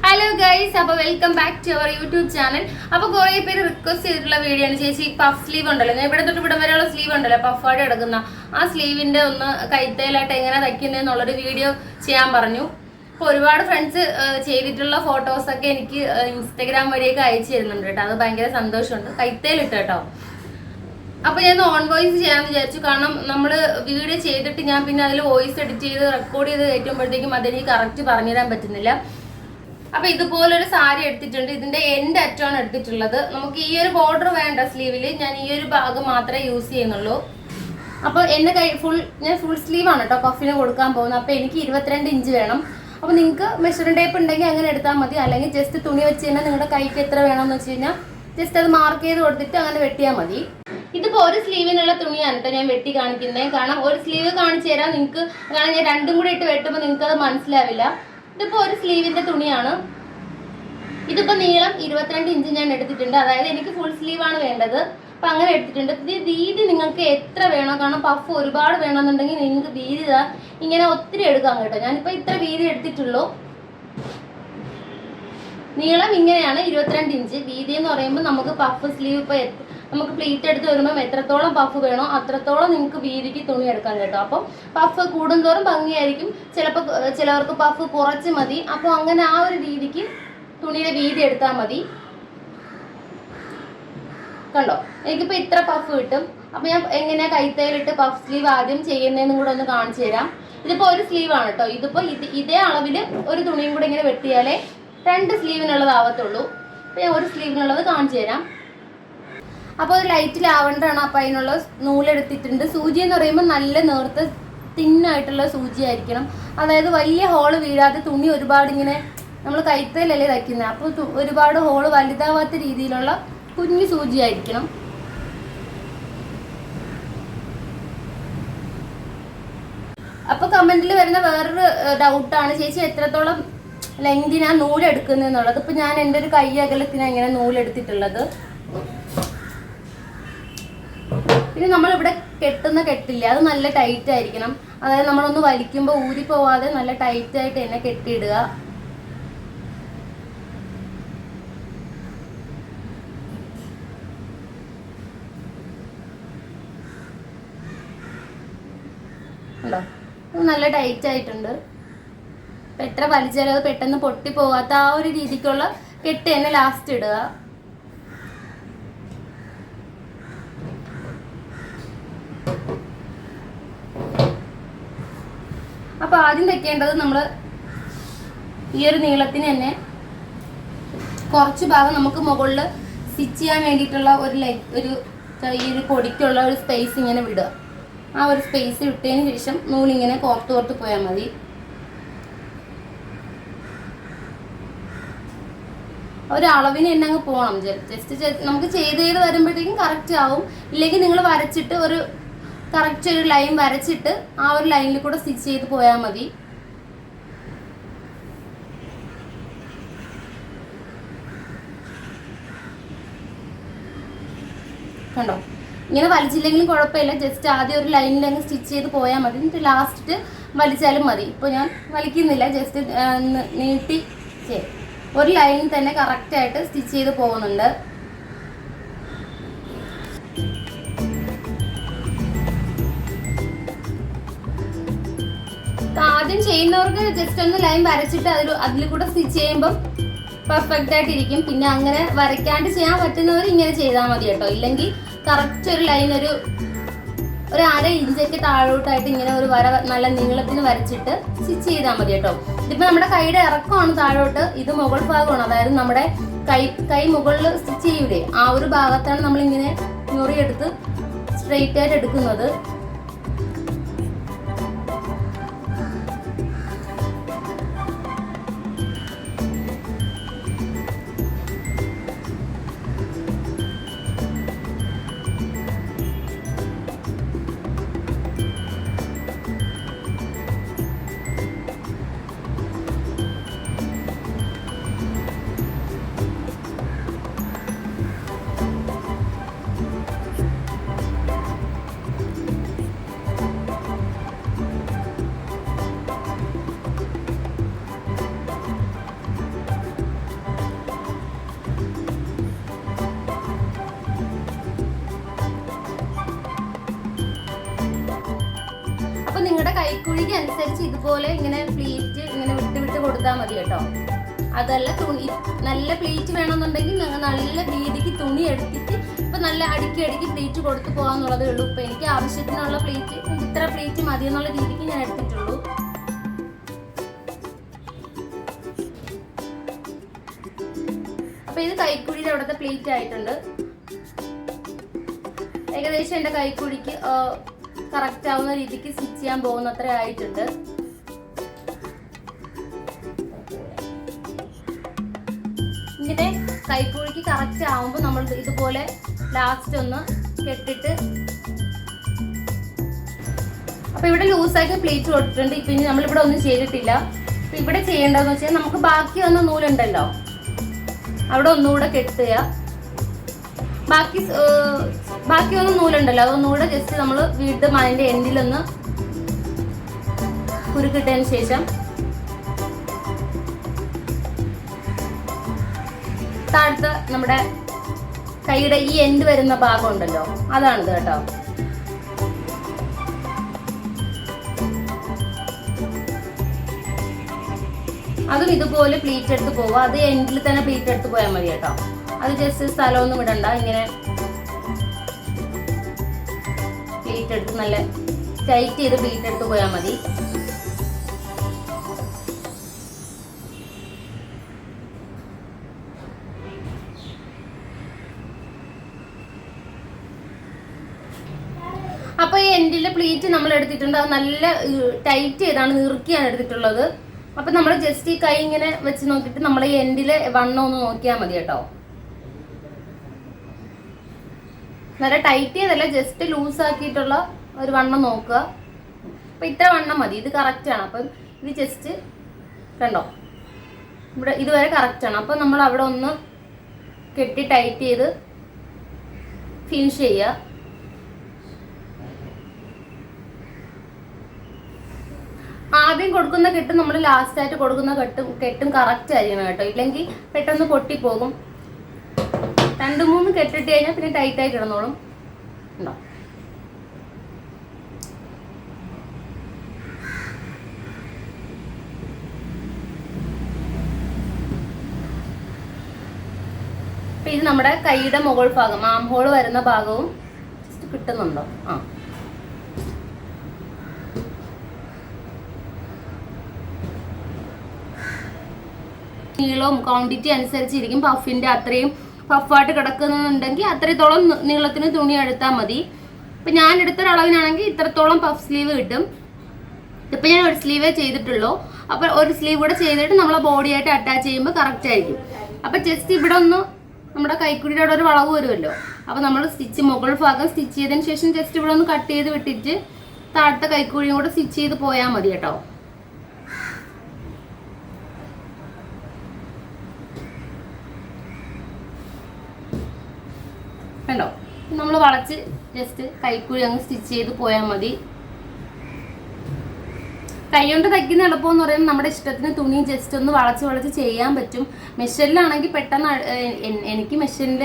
Hello guys, അപ്പോൾ welcome back to our YouTube channel. അപ്പോൾ കുറേ പേര് റിക്വസ്റ്റ് ചെയ്തിട്ടുള്ള വീഡിയോ ആണ്. ചേച്ചി പഫ് സ്ലീവ് ഉണ്ടല്ലോ, ഞാൻ ഇവിടെ തൊട്ട് ഇവിടെ വരെയുള്ള സ്ലീവ് ഉണ്ടല്ലോ, പഫായിട്ട് കിടക്കുന്ന ആ സ്ലീവിന്റെ ഒന്ന് കൈത്തേലായിട്ട് എങ്ങനെ തയ്ക്കുന്നതെന്നുള്ളൊരു വീഡിയോ ചെയ്യാൻ പറഞ്ഞു. അപ്പോൾ ഒരുപാട് ഫ്രണ്ട്സ് ചെയ്തിട്ടുള്ള ഫോട്ടോസൊക്കെ എനിക്ക് ഇൻസ്റ്റഗ്രാം വഴിയൊക്കെ അയച്ചു തരുന്നുണ്ട് കേട്ടോ. അത് ഭയങ്കര സന്തോഷമുണ്ട്. കൈത്തേലിട്ട് കേട്ടോ. അപ്പോൾ ഞാൻ ഓൺ വോയിസ് ചെയ്യാമെന്ന് വിചാരിച്ചു. കാരണം നമ്മൾ വീഡിയോ ചെയ്തിട്ട് ഞാൻ പിന്നെ അതിൽ വോയിസ് എഡിറ്റ് ചെയ്ത് റെക്കോർഡ് ചെയ്ത് കയറ്റുമ്പോഴത്തേക്കും അതെനിക്ക് കറക്റ്റ് പറഞ്ഞുതരാൻ പറ്റുന്നില്ല. അപ്പൊ ഇതുപോലൊരു സാരി എടുത്തിട്ടുണ്ട്. ഇതിന്റെ എൻഡ് അറ്റമാണ് എടുത്തിട്ടുള്ളത്. നമുക്ക് ഈ ഒരു ബോർഡർ വേണ്ട സ്ലീവില്, ഞാൻ ഈ ഒരു ഭാഗം മാത്രമേ യൂസ് ചെയ്യുന്നുള്ളൂ. അപ്പൊ എന്റെ ഞാൻ ഫുൾ സ്ലീവ് ആണ് കേട്ടോ പഫിന് കൊടുക്കാൻ പോകുന്നത്. അപ്പൊ എനിക്ക് 22 ഇഞ്ച് വേണം. അപ്പൊ നിങ്ങൾക്ക് മെഷറിംഗ് ടേപ്പ് ഉണ്ടെങ്കിൽ അങ്ങനെ എടുത്താൽ മതി, അല്ലെങ്കിൽ ജസ്റ്റ് തുണി വെച്ച് കഴിഞ്ഞാൽ നിങ്ങളുടെ കൈക്ക് എത്ര വേണമെന്ന് വെച്ച് കഴിഞ്ഞാൽ ജസ്റ്റ് അത് മാർക്ക് ചെയ്ത് കൊടുത്തിട്ട് അങ്ങനെ വെട്ടിയാൽ മതി. ഇതിപ്പോ ഒരു സ്ലീവിനുള്ള തുണിയാണ് കേട്ടോ ഞാൻ വെട്ടി കാണിക്കുന്നത്. കാരണം ഒരു സ്ലീവ് കാണിച്ചു തരാം നിങ്ങൾക്ക്. കാരണം ഞാൻ രണ്ടും കൂടി ഇട്ട് വെട്ടുമ്പോൾ നിങ്ങൾക്ക് അത് മനസ്സിലാവില്ല. ഇതിപ്പോ ഒരു സ്ലീവിന്റെ തുണിയാണ്. ഇതിപ്പോ നീളം 22 ഇഞ്ച് ഞാൻ എടുത്തിട്ടുണ്ട്. അതായത് എനിക്ക് ഫുൾ സ്ലീവ് ആണ് വേണ്ടത്. അപ്പൊ അങ്ങനെ എടുത്തിട്ടുണ്ട്. ഇത് വീതി നിങ്ങൾക്ക് എത്ര വേണോ, കാരണം പഫ് ഒരുപാട് വേണമെന്നുണ്ടെങ്കിൽ നിങ്ങൾക്ക് വീതി ഇങ്ങനെ ഒത്തിരി എടുക്കാം കേട്ടോ. ഞാനിപ്പോ ഇത്ര വീതി എടുത്തിട്ടുള്ളൂ. നീളം ഇങ്ങനെയാണ് 22 ഇഞ്ച്. വീതി എന്ന് പറയുമ്പോൾ നമുക്ക് പഫ് സ്ലീവ് ഇപ്പൊ നമുക്ക് പ്ലീറ്റ് എടുത്ത് വരുമ്പോൾ എത്രത്തോളം പഫ് വേണോ അത്രത്തോളം നിങ്ങൾക്ക് വീതിക്ക് തുണി എടുക്കാം കേട്ടോ. അപ്പം പഫ് കൂടുന്തോറും ഭംഗിയായിരിക്കും. ചിലവർക്ക് പഫ് കുറച്ച് മതി. അപ്പോൾ അങ്ങനെ ആ ഒരു രീതിക്ക് തുണിയുടെ വീതി എടുത്താൽ മതി. കണ്ടോ, എനിക്കിപ്പോൾ ഇത്ര പഫ് കിട്ടും. അപ്പം ഞാൻ എങ്ങനെയാ കൈത്തയിലിട്ട് പഫ് സ്ലീവ് ആദ്യം ചെയ്യുന്നതെന്നും കൂടെ ഒന്ന് കാണിച്ചു തരാം. ഇതിപ്പോൾ ഒരു സ്ലീവാണ് കേട്ടോ. ഇതിപ്പോൾ ഇതേ അളവിൽ ഒരു തുണിയും കൂടെ ഇങ്ങനെ വെട്ടിയാലേ 2 സ്ലീവിനുള്ളതാവത്തുള്ളൂ. അപ്പം ഞാൻ ഒരു സ്ലീവിനുള്ളത് കാണിച്ചു തരാം. അപ്പോൾ അത് ലൈറ്റിലാവേണ്ടതാണ്. അപ്പം അതിനുള്ള നൂലെടുത്തിട്ടുണ്ട്. സൂചി എന്ന് പറയുമ്പോൾ നല്ല നേർത്ത തിന്നായിട്ടുള്ള സൂചി ആയിരിക്കണം. അതായത് വലിയ ഹോള് വീഴാതെ, തുണി ഒരുപാട് ഇങ്ങനെ നമ്മൾ കൈത്തയിലല്ലേ തയ്ക്കുന്നത്, അപ്പോൾ ഒരുപാട് ഹോള് വലുതാവാത്ത രീതിയിലുള്ള കുഞ്ഞു സൂചി ആയിരിക്കണം. അപ്പോൾ കമന്റിൽ വരുന്ന വേറൊരു ഡൗട്ടാണ്, ചേച്ചി എത്രത്തോളം ലെങ്തിനാ നൂലെടുക്കുന്നതെന്നുള്ളത്. ഇപ്പം ഞാൻ എൻ്റെ ഒരു കൈ അകലത്തിനാണ് ഇങ്ങനെ നൂലെടുത്തിട്ടുള്ളത്. പിന്നെ നമ്മളിവിടെ കെട്ടുന്ന കെട്ടില്ല, അത് നല്ല ടൈറ്റ് ആയിരിക്കണം. അതായത് നമ്മളൊന്ന് വലിക്കുമ്പോൾ ഊരി പോവാതെ നല്ല ടൈറ്റ് ആയിട്ട് തന്നെ കെട്ടിയിടുക. ഉണ്ടോ, നല്ല ടൈറ്റ് ആയിട്ടുണ്ട്. എത്ര വലിച്ചാലും അത് പെട്ടെന്ന് പൊട്ടി പോകാത്ത ആ ഒരു രീതിക്കുള്ള കെട്ട് തന്നെ ലാസ്റ്റ് ഇടുക. അപ്പൊ ആദ്യം വെക്കേണ്ടത് നമ്മൾ ഈ ഒരു നീളത്തിന് തന്നെ കുറച്ച് ഭാഗം നമുക്ക് മുകളിൽ സ്റ്റിച്ച് ചെയ്യാൻ വേണ്ടിയിട്ടുള്ള ഒരു ചെറിയൊരു പൊടിക്കുള്ള ഒരു സ്പേസ് ഇങ്ങനെ വിടുക. ആ ഒരു സ്പേസ് വിട്ടതിന് ശേഷം നൂലിങ്ങനെ കോർത്ത് പോയാൽ മതി. ഒരളവിന് തന്നെ അങ്ങ് പോകണം. ജസ്റ്റ് നമുക്ക് ചെയ്ത് വരുമ്പോഴത്തേക്കും കറക്റ്റ് ആവും. ഇല്ലെങ്കിൽ നിങ്ങൾ വരച്ചിട്ട് ഒരു കറക്റ്റ് ഒരു ലൈൻ വരച്ചിട്ട് ആ ഒരു ലൈനിൽ കൂടെ സ്റ്റിച്ച് ചെയ്ത് പോയാൽ മതി. കണ്ടോ, ഇങ്ങനെ വലിച്ചില്ലെങ്കിലും കുഴപ്പമില്ല. ജസ്റ്റ് ആദ്യം ഒരു ലൈനിൽ അങ്ങ് സ്റ്റിച്ച് ചെയ്ത് പോയാൽ മതി. എന്നിട്ട് ലാസ്റ്റ് വലിച്ചാലും മതി. ഇപ്പോൾ ഞാൻ വലിക്കുന്നില്ല, ജസ്റ്റ് നീട്ടി ഒരു ലൈനിൽ തന്നെ കറക്റ്റായിട്ട് സ്റ്റിച്ച് ചെയ്ത് പോകുന്നുണ്ട്. ആദ്യം ചെയ്യുന്നവർക്ക് ജസ്റ്റ് ഒന്ന് ലൈൻ വരച്ചിട്ട് അതിൽ കൂടെ സ്റ്റിച്ച് ചെയ്യുമ്പം പെർഫെക്റ്റ് ആയിട്ടിരിക്കും. പിന്നെ അങ്ങനെ വരയ്ക്കാണ്ട് ചെയ്യാൻ പറ്റുന്നവർ ഇങ്ങനെ ചെയ്താൽ മതി കേട്ടോ. ഇല്ലെങ്കിൽ കറക്റ്റ് ഒരു ലൈൻ ഒരു 1/2 ഇഞ്ചൊക്കെ താഴോട്ടായിട്ട് ഇങ്ങനെ ഒരു വര നല്ല നീളത്തിന് വരച്ചിട്ട് സ്റ്റിച്ച് ചെയ്താൽ മതി കേട്ടോ. ഇതിപ്പോൾ നമ്മുടെ കൈയുടെ ഇറക്കമാണ് താഴോട്ട്, ഇത് മുകൾ ഭാഗമാണ്. അതായത് നമ്മുടെ കൈ മുകളിൽ സ്റ്റിച്ച് ചെയ്യൂലേ, ആ ഒരു ഭാഗത്താണ് നമ്മളിങ്ങനെ ഞൊറിയെടുത്ത് സ്ട്രെയിറ്റ് ആയിട്ട് എടുക്കുന്നത്. നിങ്ങളുടെ കൈക്കുഴിക്ക് അനുസരിച്ച് ഇതുപോലെ ഇങ്ങനെ പ്ലീറ്റ് ഇങ്ങനെ വിട്ട് വിട്ട് കൊടുത്താൽ മതി കേട്ടോ. അതല്ല തുണി നല്ല പ്ലീറ്റ് വേണമെന്നുണ്ടെങ്കിൽ നിങ്ങൾ നല്ല വീതിക്ക് തുണി എടുത്തിട്ട് ഇപ്പൊ നല്ല അടുക്കി പ്ലീറ്റ് കൊടുത്തു പോകാന്നുള്ളതേ ഉള്ളൂ. ഇപ്പൊ എനിക്ക് ആവശ്യത്തിനുള്ള പ്ലീറ്റ് ഇത്ര പ്ലീറ്റ് മതി എന്നുള്ള രീതിക്ക് ഞാൻ എടുത്തിട്ടുള്ളൂ. അപ്പൊ ഇത് കൈക്കുഴിയുടെ അവിടുത്തെ പ്ലീറ്റ് ആയിട്ടുണ്ട്. ഏകദേശം എന്റെ കൈക്കുഴിക്ക് കറക്റ്റ് ആവുന്ന രീതിക്ക് സ്റ്റിച്ച് ചെയ്യാൻ പോകുന്നത്ര ആയിട്ടുണ്ട്. ഇങ്ങനെ കൈക്കുഴിക്ക് കറക്റ്റ് ആവുമ്പോൾ നമ്മൾ ഇതുപോലെ ലാസ്റ്റ് ഒന്ന് കെട്ടിട്ട്, അപ്പൊ ഇവിടെ ലൂസാക്കി പ്ലീറ്റ് കൊടുത്തിട്ടുണ്ട്. ഇപ്പൊ ഇനി നമ്മളിവിടെ ഒന്നും ചെയ്തിട്ടില്ല. അപ്പൊ ഇവിടെ ചെയ്യേണ്ടതെന്ന് വെച്ചാൽ നമുക്ക് ബാക്കി വന്ന നൂലുണ്ടല്ലോ അവിടെ ഒന്നുകൂടെ കെട്ടുക. ബാക്കി വന്ന നൂലുണ്ടല്ലോ അതൊന്നുകൂടെ ജസ്റ്റ് നമ്മൾ വീണ്ടും അതിന്റെ എൻഡിലൊന്ന് കുരുക്കിട്ടതിന് ശേഷം താഴത്തെ നമ്മുടെ കൈയുടെ ഈ എൻഡ് വരുന്ന ഭാഗം ഉണ്ടല്ലോ അതാണിത് കേട്ടോ. അതും ഇതുപോലെ പ്ലീറ്റ് എടുത്ത് പോവുക. അത് എൻഡിൽ തന്നെ പ്ലീറ്റ് എടുത്ത് പോയാൽ മതി കേട്ടോ. അത് ജസ്റ്റ് സ്ഥലമൊന്നും വിടണ്ട. ഇങ്ങനെ പ്ലീറ്റ് എടുത്ത് നല്ല ടൈറ്റ് ചെയ്ത് പ്ലീറ്റ് എടുത്ത് പോയാൽ മതി. അപ്പൊ ഈ എൻഡിലെ പ്ലീറ്റ് നമ്മൾ എടുത്തിട്ടുണ്ട്. അത് നല്ല ടൈറ്റ് ചെയ്താണ് ഇറുക്കിയാണ് എടുത്തിട്ടുള്ളത്. അപ്പൊ നമ്മൾ ജസ്റ്റ് ഈ കൈ ഇങ്ങനെ വെച്ച് നോക്കിയിട്ട് നമ്മൾ ഈ എൻഡിലെ വണ്ണം ഒന്ന് നോക്കിയാൽ മതി കേട്ടോ. നല്ല ടൈറ്റ് ചെയ്തല്ല, ജസ്റ്റ് ലൂസ് ആക്കിയിട്ടുള്ള ഒരു വണ്ണം നോക്കുക. അപ്പൊ ഇത്ര വണ്ണം മതി, ഇത് കറക്റ്റ് ആണ്. അപ്പം ഇത് ജസ്റ്റ് കണ്ടോ ഇവിടെ ഇതുവരെ കറക്റ്റ് ആണ്. അപ്പൊ നമ്മൾ അവിടെ ഒന്ന് കെട്ടി ടൈറ്റ് ചെയ്ത് ഫിനിഷ് ചെയ്യുക. ആദ്യം കൊടുക്കുന്ന കെട്ടും നമ്മൾ ലാസ്റ്റ് ആയിട്ട് കൊടുക്കുന്ന കെട്ടും കറക്റ്റ് ആയിരിക്കണം കേട്ടോ. ഇല്ലെങ്കിൽ പെട്ടെന്ന് പൊട്ടിപ്പോകും. 2-3 കെട്ടിട്ട് കഴിഞ്ഞാൽ പിന്നെ ടൈറ്റ് ആയി കിടന്നോളും. ഉണ്ടോ? ഇത് നമ്മുടെ കൈയുടെ മുകൾ ഭാഗം, ആം ഹോൾ വരുന്ന ഭാഗവും കിട്ടുന്നുണ്ടോ? നീളവും ക്വാണ്ടിറ്റി അനുസരിച്ചിരിക്കും. പഫിന്റെ അത്രയും പഫായിട്ട് കിടക്കുന്നുണ്ടെങ്കിൽ അത്രത്തോളം നീളത്തിന് തുണി എടുത്താൽ മതി. ഇപ്പൊ ഞാൻ എടുത്തൊരളവിനാണെങ്കിൽ ഇത്രത്തോളം പഫ് സ്ലീവ് കിട്ടും. ഇപ്പൊ ഞാൻ ഒരു സ്ലീവേ ചെയ്തിട്ടുള്ളൂ. അപ്പൊ ഒരു സ്ലീവ് കൂടെ ചെയ്തിട്ട് നമ്മളെ ബോഡി ആയിട്ട് അറ്റാച്ച് ചെയ്യുമ്പോൾ കറക്റ്റ് ആയിരിക്കും. അപ്പൊ ജസ്റ്റ് ഇവിടെ ഒന്ന് നമ്മുടെ കൈക്കുഴിയുടെ അവിടെ ഒരു വളവ് വരുമല്ലോ. അപ്പൊ നമ്മൾ മുകൾ ഭാഗം സ്റ്റിച്ച് ചെയ്തതിന് ശേഷം ജസ്റ്റ് ഇവിടെ ഒന്ന് കട്ട് ചെയ്ത് വിട്ടിട്ട് താഴത്തെ കൈക്കുഴിയും കൂടെ സ്റ്റിച്ച് ചെയ്ത് പോയാൽ മതി കേട്ടോ. കണ്ടോ? നമ്മൾ വളച്ച് ജസ്റ്റ് കൈക്കുഴി അങ്ങ് സ്റ്റിച്ച് ചെയ്ത് പോയാൽ മതി. കൈ കൊണ്ട് തയ്ക്കുന്ന എളുപ്പം എന്ന് പറയുന്നത് നമ്മുടെ ഇഷ്ടത്തിന് തുണി ജസ്റ്റ് ഒന്ന് വളച്ച് ചെയ്യാൻ പറ്റും. മെഷീനിലാണെങ്കിൽ പെട്ടെന്ന് എനിക്ക് മെഷീനിൽ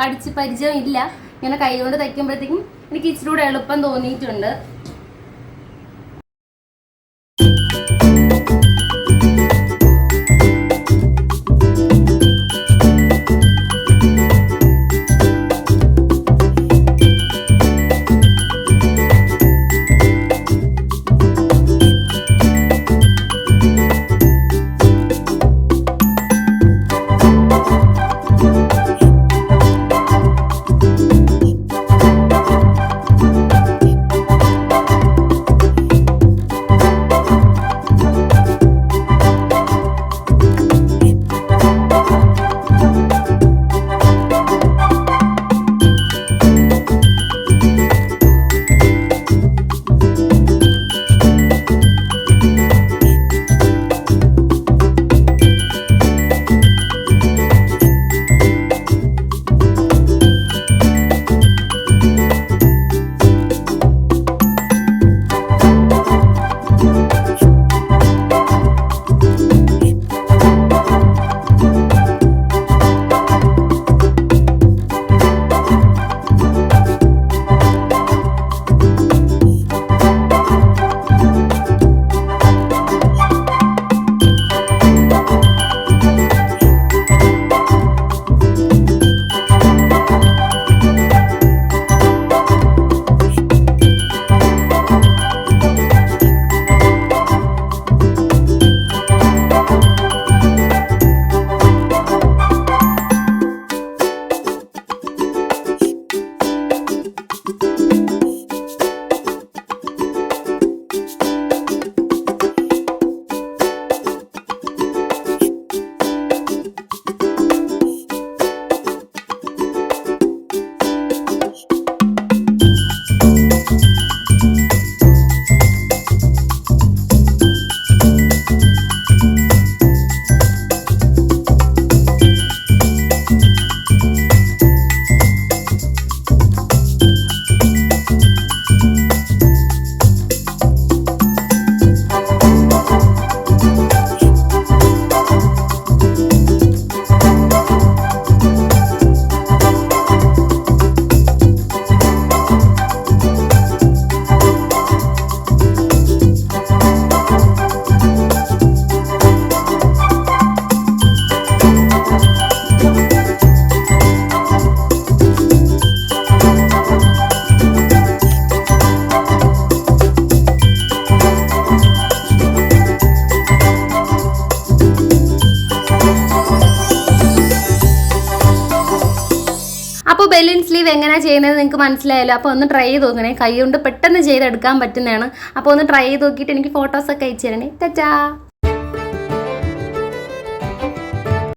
അടിച്ച് പരിചയം ഇല്ല. ഇങ്ങനെ കൈ കൊണ്ട് തയ്ക്കുമ്പോഴത്തേക്കും എനിക്ക് ഇച്ചിരി കൂടെ എളുപ്പം തോന്നിയിട്ടുണ്ട്. അപ്പോൾ ബലൂൺ സ്ലീവ് എങ്ങനെയാണ് ചെയ്യുന്നത് നിങ്ങൾക്ക് മനസ്സിലായല്ലോ. അപ്പോൾ ഒന്ന് ട്രൈ ചെയ്ത് നോക്കണേ, കൈ കൊണ്ട് പെട്ടെന്ന് ചെയ്തെടുക്കാൻ പറ്റുന്നതാണ്. അപ്പോൾ ഒന്ന് ട്രൈ ചെയ്ത് നോക്കിയിട്ട് എനിക്ക് ഫോട്ടോസൊക്കെ അയച്ചു തരണേ. ടാറ്റാ.